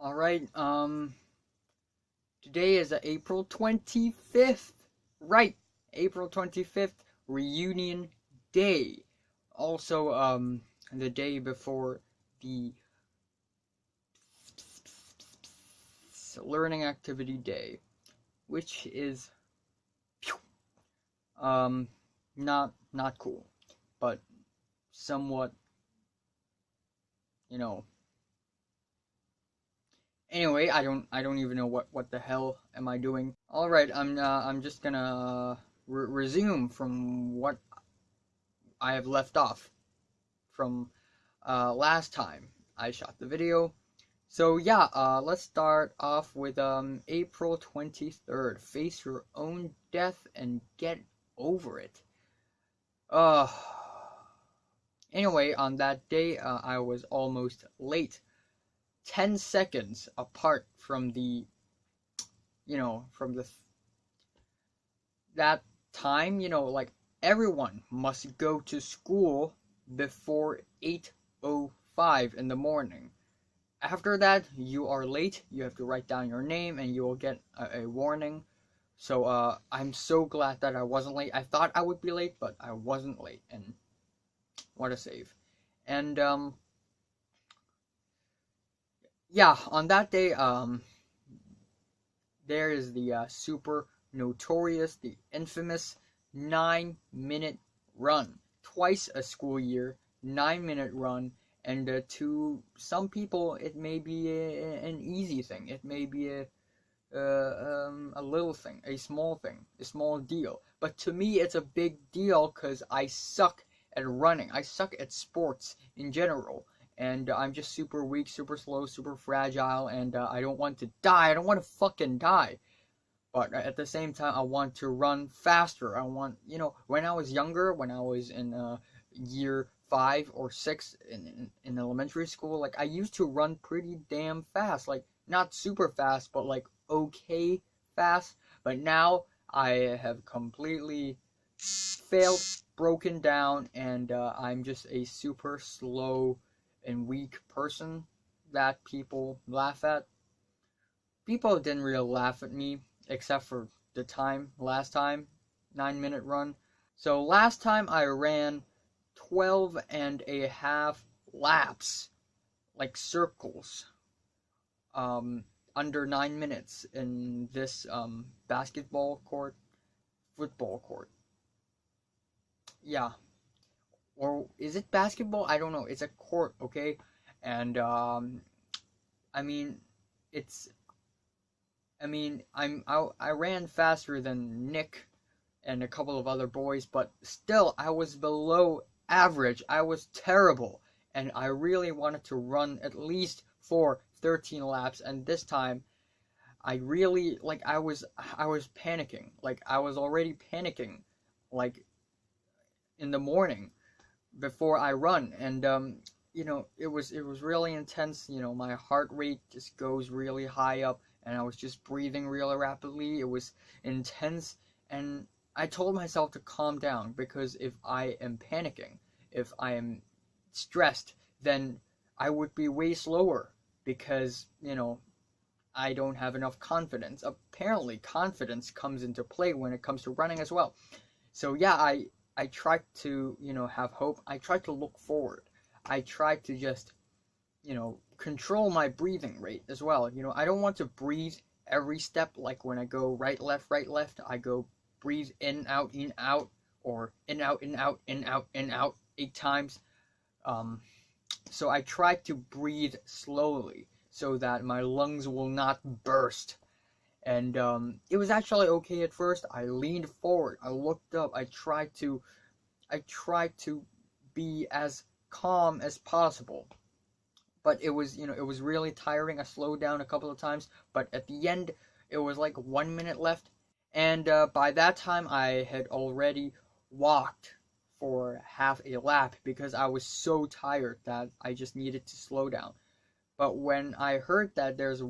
Alright, today is April 25th. Right, April 25th, reunion day. Also, the day before the learning activity day, which is, um, not cool, but somewhat, you know. Anyway, I don't even know what the hell am I doing. All right, I'm just gonna resume from what I have left off from last time I shot the video. So yeah, let's start off with April 23rd. Face your own death and get over it. Uh anyway, on that day, I was almost late. 10 seconds apart from the from that time, like everyone must go to school before 8:05 in the morning. After that, you are late. You have to write down your name and you will get a warning. So I'm so glad that I wasn't late. I thought I would be late, but I wasn't late, and what a save. And yeah, on that day, there is the super notorious, the infamous 9-minute run. Twice a school year, 9-minute run, and to some people it may be an easy thing. It may be a little thing, a small deal. But to me, it's a big deal because I suck at running. I suck at sports in general. And I'm just super weak, super slow, super fragile, and I don't want to die. I don't want to fucking die. But at the same time, I want to run faster. I want, when I was younger, when I was in year 5 or 6 in elementary school, like I used to run pretty damn fast. Like not super fast, but like okay fast. But now I have completely failed, broken down, and I'm just a super slow and weak person that people laugh at. People didn't really laugh at me except for last time, 9-minute run. So last time I ran 12 and a half laps, like circles, under 9 minutes in this basketball court, football court. Yeah. Or is it basketball? I don't know. It's a court, okay? And I mean, it's I ran faster than Nick and a couple of other boys, but still I was below average. I was terrible, and I really wanted to run at least for 13 laps, and this time I really I was panicking. Like I was already panicking like in the morning before I run, and it was really intense. My heart rate just goes really high up, and I was just breathing really rapidly. It was intense, and I told myself to calm down, because if I am panicking, if I am stressed, then I would be way slower, because I don't have enough confidence. Apparently confidence comes into play when it comes to running as well. So yeah, I try to, have hope. I try to look forward. I try to just, control my breathing rate as well. I don't want to breathe every step, like when I go right, left, I go breathe in, out, or in, out, in, out 8 times. So I try to breathe slowly so that my lungs will not burst. And it was actually okay at first. I leaned forward, I looked up, I tried to be as calm as possible. But it was really tiring. I slowed down a couple of times, but at the end, it was like 1 minute left, and by that time, I had already walked for half a lap because I was so tired that I just needed to slow down. But when I heard that there's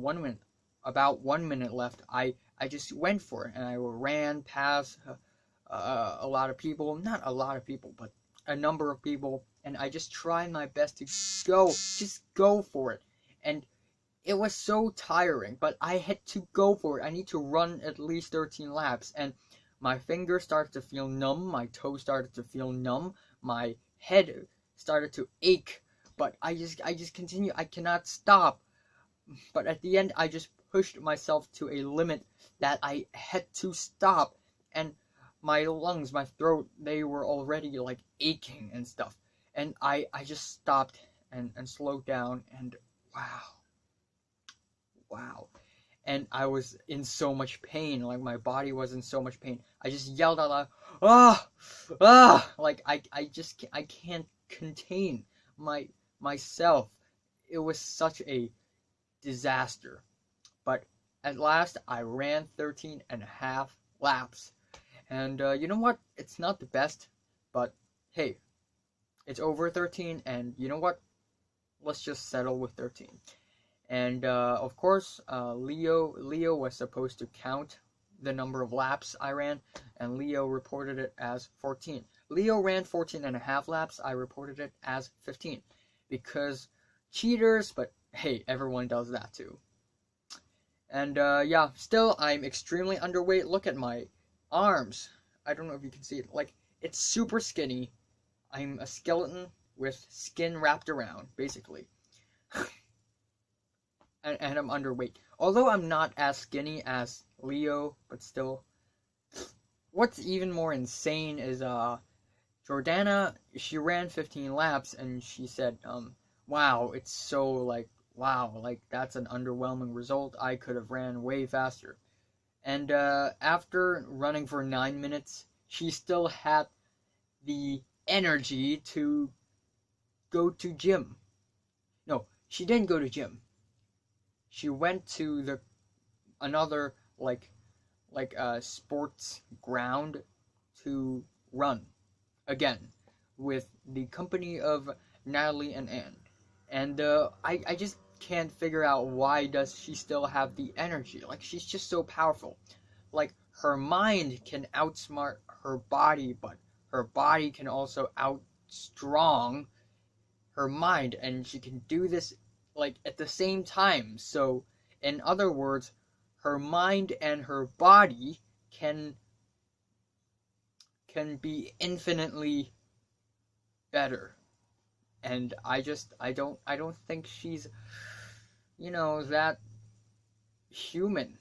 about 1 minute left, I just went for it, and I ran past a lot of people, not a lot of people, but a number of people, and I just tried my best to just go for it. And it was so tiring, but I had to go for it. I need to run at least 13 laps, and my fingers started to feel numb, my toes started to feel numb, my head started to ache, but I just continue. I cannot stop. But at the end, I just pushed myself to a limit that I had to stop, and my lungs, my throat, they were already like aching and stuff. And I just stopped and slowed down, and wow, wow. And I was in so much pain, like my body was in so much pain. I just yelled out loud, ah, ah, like I can't contain myself. It was such a disaster. But at last, I ran 13 and a half laps. And you know what? It's not the best, but hey, it's over 13, and you know what? Let's just settle with 13. And of course, Leo was supposed to count the number of laps I ran, and Leo reported it as 14. Leo ran 14 and a half laps. I reported it as 15 because cheaters, but hey, everyone does that too. And yeah, still, I'm extremely underweight. Look at my arms. I don't know if you can see it. Like, it's super skinny. I'm a skeleton with skin wrapped around, basically. and I'm underweight. Although I'm not as skinny as Leo, but still. What's even more insane is Jordana, she ran 15 laps and she said, wow, it's so like, wow, like that's an underwhelming result. I could have ran way faster. And after running for 9 minutes, she still had the energy to go to gym. No, she didn't go to gym. She went to another like sports ground to run again with the company of Natalie and Anne. And I just can't figure out why does she still have the energy. Like, she's just so powerful. Like, her mind can outsmart her body, but her body can also outstrong her mind, and she can do this like at the same time. So in other words, her mind and her body can be infinitely better. And I don't think she's, that human.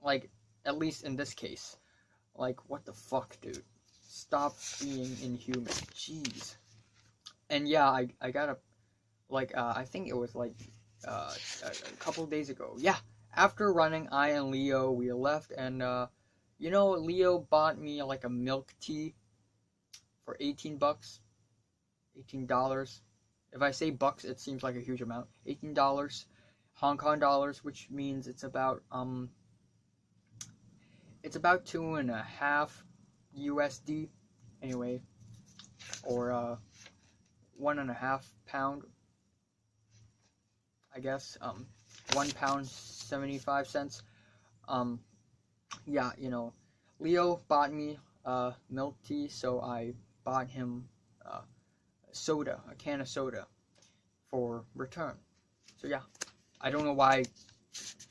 Like, at least in this case. Like, what the fuck, dude? Stop being inhuman. Jeez. And yeah, I got a, I think it was a couple days ago. Yeah, after running, I and Leo, we left, and Leo bought me like a milk tea for $18. $18. If I say bucks, it seems like a huge amount. $18 Hong Kong dollars, which means it's about 2.5 USD anyway, or 1.5 pound, I guess. £1 75 cents. Yeah, Leo bought me milk tea, so I bought him soda, a can of soda, for return. So yeah, I don't know why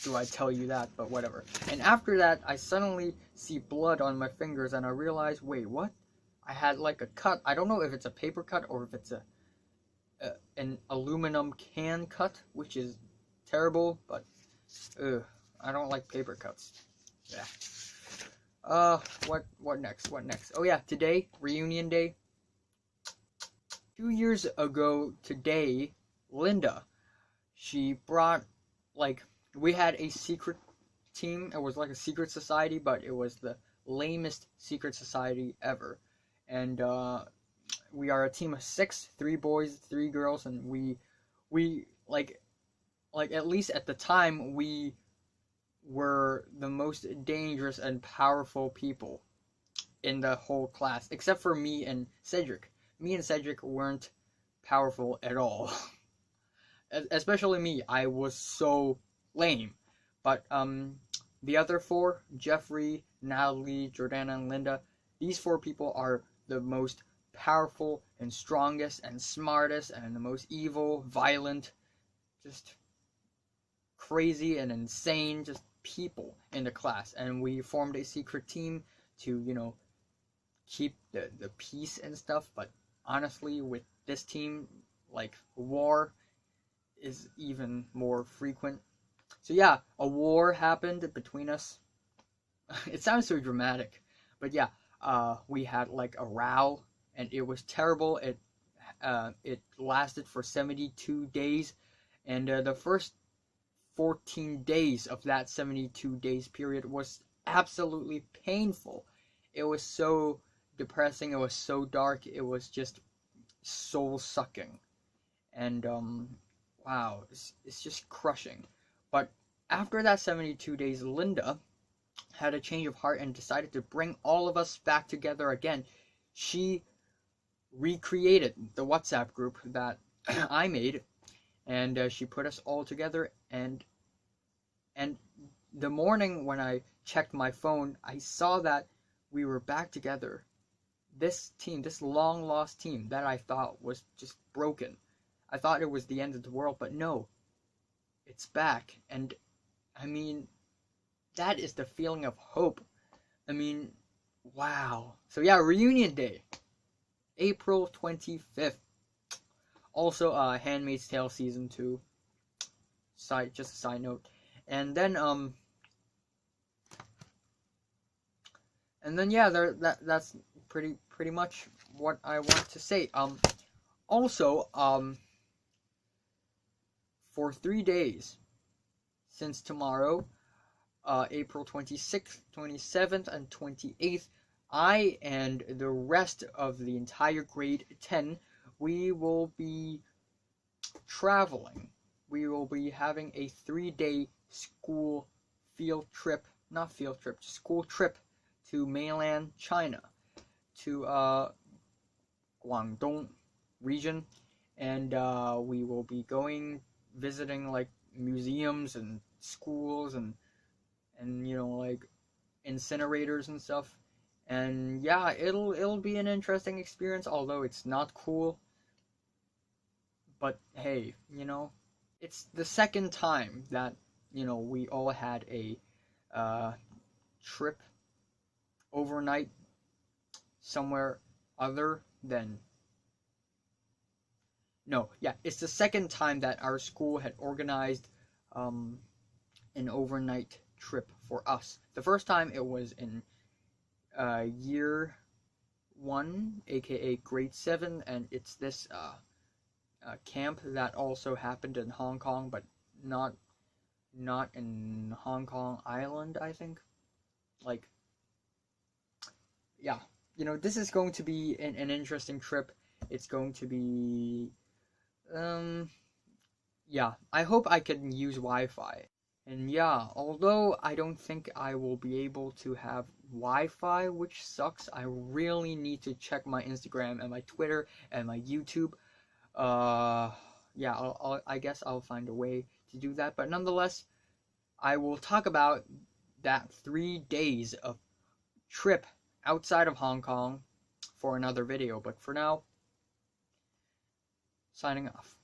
do I tell you that, but whatever. And after that, I suddenly see blood on my fingers, and I realize, wait, what? I had like a cut. I don't know if it's a paper cut or if it's an aluminum can cut, which is terrible, but I don't like paper cuts. Yeah. What next? What next? Oh yeah, today, reunion day. 2 years ago today, Linda, she brought, we had a secret team. It was like a secret society, but it was the lamest secret society ever. And we are a team of 6, 3 boys, 3 girls, and we at least at the time, we were the most dangerous and powerful people in the whole class, except for me and Cedric. Me and Cedric weren't powerful at all. Especially me, I was so lame. But the other 4, Jeffrey, Natalie, Jordana, and Linda, these 4 people are the most powerful and strongest and smartest and the most evil, violent, just crazy and insane just people in the class, and we formed a secret team to, you know, keep the peace and stuff. But honestly, with this team, like, war is even more frequent. So yeah, a war happened between us. It sounds so dramatic, but yeah, we had like a row, and it was terrible. It lasted for 72 days, and the first 14 days of that 72 days period was absolutely painful. It was so depressing. It was so dark. It was just soul sucking, and wow, it's just crushing. But after that 72 days, Linda had a change of heart and decided to bring all of us back together again. She recreated the WhatsApp group that I made, and she put us all together. And the morning when I checked my phone, I saw that we were back together. This team, this long lost team that I thought was just broken. I thought it was the end of the world, but no, it's back. And I mean, that is the feeling of hope. I mean, wow. So yeah, reunion day, April 25th. Also, Handmaid's Tale season 2. Just a side note. And then yeah, that's pretty much what I want to say. Also, for 3 days since tomorrow, April 26th, 27th, and 28th, I and the rest of the entire grade 10, we will be traveling. We will be having a 3-day school school trip to mainland China, to Guangdong region, and we will be visiting like museums and schools and you know, like incinerators and stuff. And yeah, it'll be an interesting experience, although it's not cool. But hey, you know, it's the second time that, you know, we all had a trip overnight somewhere other than no, yeah, it's the second time that our school had organized an overnight trip for us. The first time it was in year 1, aka grade 7, and it's this camp that also happened in Hong Kong, but not in Hong Kong Island, I think. Like, yeah, you know, this is going to be an interesting trip. It's going to be, yeah, I hope I can use Wi-Fi. And yeah, although I don't think I will be able to have Wi-Fi, which sucks, I really need to check my Instagram and my Twitter and my YouTube. Yeah, I guess I'll find a way to do that. But nonetheless, I will talk about that 3 days of trip outside of Hong Kong for another video. But for now, signing off.